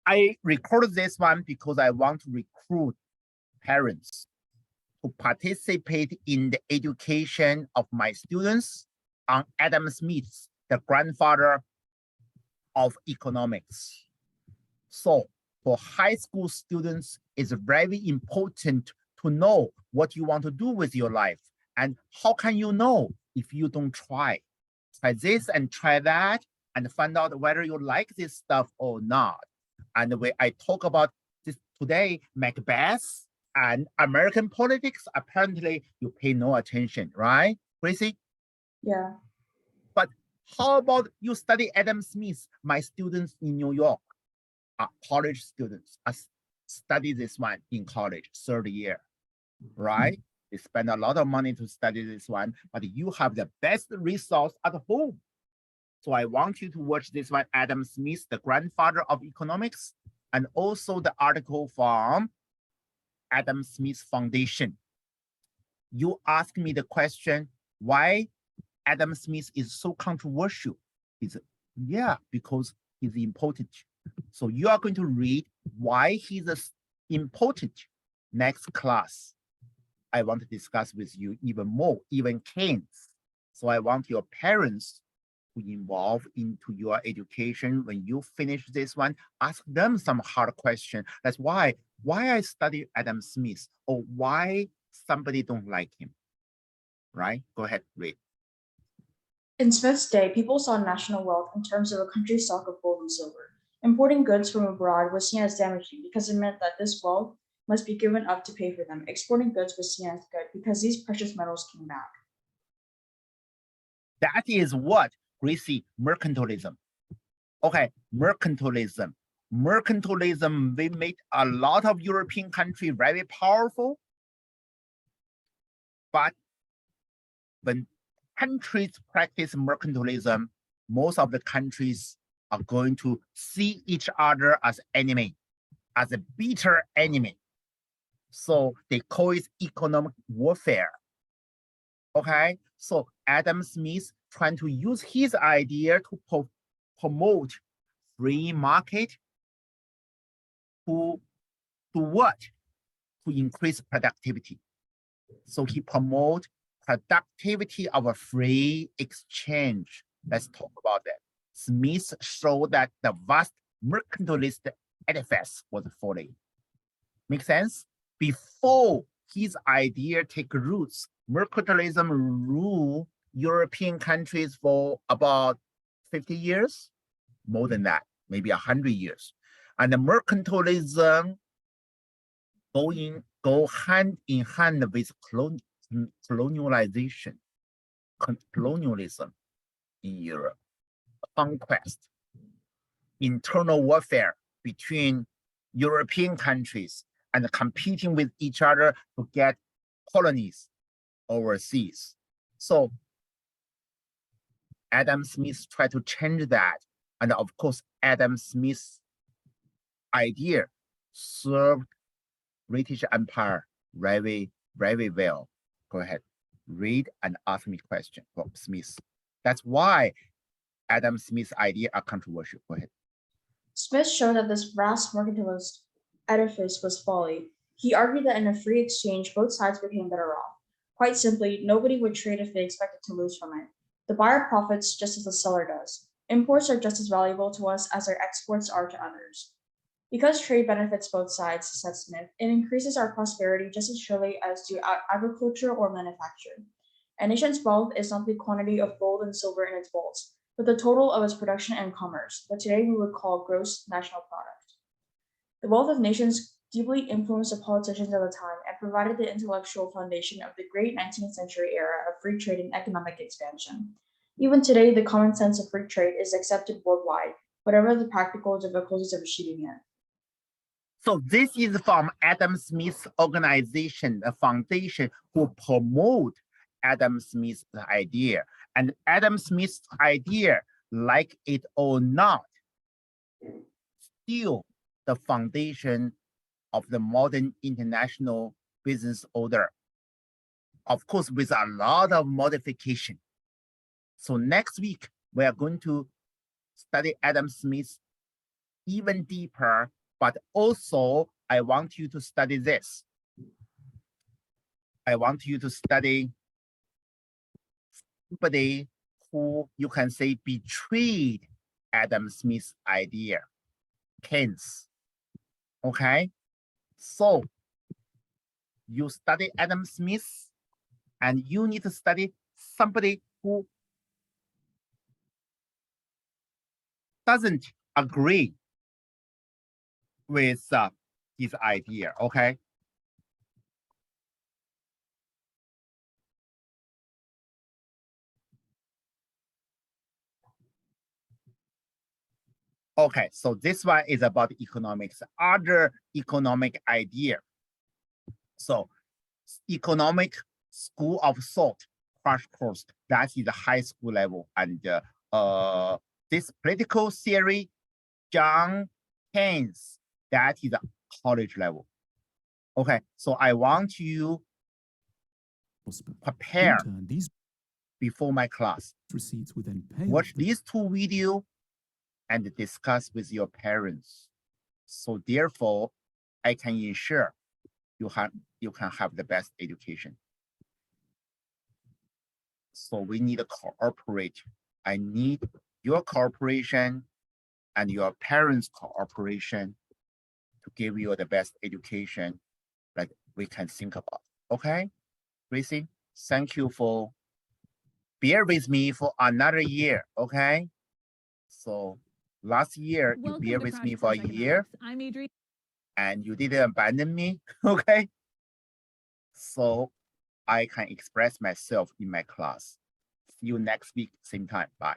I recorded this one because I want to recruit parents to participate in the education of my students on Adam Smith, the grandfather of economics. So for high school students, it's very important to know what you want to do with your life. And how can you know if you don't try? Try this and try that and find out whether you like this stuff or not. And when I talk about this today, Macbeth and American politics, apparently you pay no attention, right, Gracie? Yeah. But how about you study Adam Smith? My students in New York are college students. I study this one in college, third year, right? They spend a lot of money to study this one, but you have the best resource at home. So I want you to watch this one, Adam Smith, the grandfather of economics, and also the article from Adam Smith Foundation. You ask me the question, why Adam Smith is so controversial? Yeah, because he's important. So you are going to read why he's important next class. I want to discuss with you even more, even Keynes. So I want your parents to involve into your education. When you finish this one, ask them some hard question. That's why I study Adam Smith, or why somebody don't like him, right? Go ahead, read. In Smith's day, people saw national wealth in terms of a country's stock of gold and silver. Importing goods from abroad was seen as damaging because it meant that this wealth must be given up to pay for them. Exporting goods was seen as good because these precious metals came back. That is what, Gracie, mercantilism. Okay, mercantilism. Mercantilism, we made a lot of European countries very powerful. But when countries practice mercantilism, most of the countries are going to see each other as enemy, as a bitter enemy. So they call it economic warfare. Okay, so Adam Smith trying to use his idea to promote free market to what? To increase productivity. So he promote productivity of a free exchange. Let's talk about that. Smith showed that the vast mercantilist edifice was falling. Make sense? Before his idea take roots, mercantilism ruled European countries for about 50 years, more than that, maybe 100 years. And the mercantilism go hand in hand with colonialization, colonialism in Europe, conquest, internal warfare between European countries and competing with each other to get colonies overseas. So Adam Smith tried to change that. And of course, Adam Smith's idea served British Empire very, very well. Go ahead, read and ask me question from Smith. That's why Adam Smith's idea are controversial. Go ahead. Smith showed that this vast mercantilist edifice was folly. He argued that in a free exchange, both sides became better off. Quite simply, nobody would trade if they expected to lose from it. The buyer profits just as the seller does. Imports are just as valuable to us as our exports are to others. Because trade benefits both sides, said Smith, it increases our prosperity just as surely as do agriculture or manufacture. A nation's wealth is not the quantity of gold and silver in its vaults, but the total of its production and commerce, what today we would call gross national product. The wealth of nations deeply influenced the politicians of the time and provided the intellectual foundation of the great 19th century era of free trade and economic expansion. Even today, the common sense of free trade is accepted worldwide, whatever the practical difficulties of achieving it. So this is from Adam Smith's organization, a foundation who promote Adam Smith's idea. And Adam Smith's idea, like it or not, still the foundation of the modern international business order. Of course, with a lot of modification. So next week, we are going to study Adam Smith's even deeper, but also I want you to study this. I want you to study somebody who you can say betrayed Adam Smith's idea, Keynes. Okay, so you study Adam Smith and you need to study somebody who doesn't agree with his idea, okay? Okay, so this one is about economics, other economic idea. So economic school of thought crash course, that is the high school level. And this political theory, John Keynes, that is a college level. Okay, so I want you prepare before my class. Receipts will then pay Watch off the these two videos and discuss with your parents. So therefore, I can ensure you can have the best education. So we need to cooperate. I need your cooperation and your parents' cooperation to give you the best education that we can think about. Okay, Gracie, thank you for bear with me for another year. Okay, so last year you Welcome bear to with Crash me for a Course year Economics. I'm Adrienne. and you didn't abandon me. Okay, so I can express myself in my class. See you next week, same time. Bye.